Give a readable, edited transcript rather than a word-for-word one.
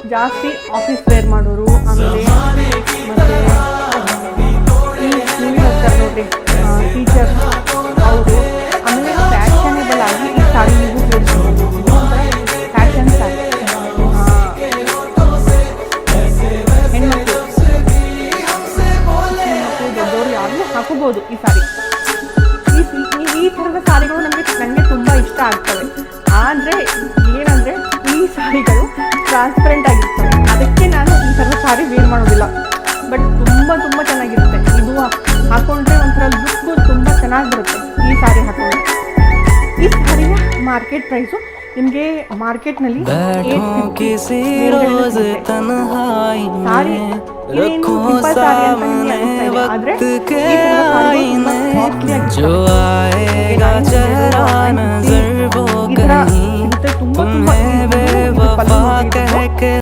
ಜಾಸ್ತಿ office wear ಮಾಡೋರು, ಆಮೇಲೆ ಮತ್ತು ನೀವು ಹೋಗ್ತಾರೆ ನೋಡಿರಿ ಟೀಚರ್ಸ್ ಅವರು, ಆಮೇಲೆ ಫ್ಯಾಷನೇಬಲ್ ಆಗಿ ಈ ಸಾರಿ ನೀವು ಉಪಯೋಗಿಸ್ಬೋದು. ಫ್ಯಾಷನ್ ಸಾರಿ ಹೆಣ್ಮಕ್ಳು ದೊಡ್ಡವರು ಯಾರು ಹಾಕೋಬೋದು ಈ ಸಾರಿ. ಈ ಥರದ ಸಾರಿಗಳು ನನಗೆ ತುಂಬ ಇಷ್ಟ ಆಗ್ತವೆ. ಆದರೆ ಏನಂದರೆ ಈ ಸಾರಿಗಳು ಟ್ರಾನ್ಸ್ಪರೆಂಟ್ ಆಗಿರ್ತವೆ, ಅದಕ್ಕೆ ನಾನು ಈ ಥರದ ಸಾರಿ ವೇರ್ ಮಾಡೋದಿಲ್ಲ. ಬಟ್ ತುಂಬ ಚೆನ್ನಾಗಿರುತ್ತೆ. ಇದು ಹಾಕೊಂಡ್ರೆ ಒಂಥರ ಲುಕ್ಕು ತುಂಬ ಚೆನ್ನಾಗಿ ಬರುತ್ತೆ ಈ ಸಾರಿ ಹಾಕೊಂಡ್ರೆ. ಈ ಸಾರಿಯ ಮಾರ್ಕೆಟ್ ಪ್ರೈಸು ನಿಮಗೆ ಮಾರ್ಕೆಟ್ನಲ್ಲಿ ಸಾರಿ ಇದೇನು ಸಿಂಪಲ್ ಸಾರಿ ಅಂತ ನಿಮಗೆ ಅನಿಸ್ತಾ ಇದೆ, ಆದರೆ ತುಂಬ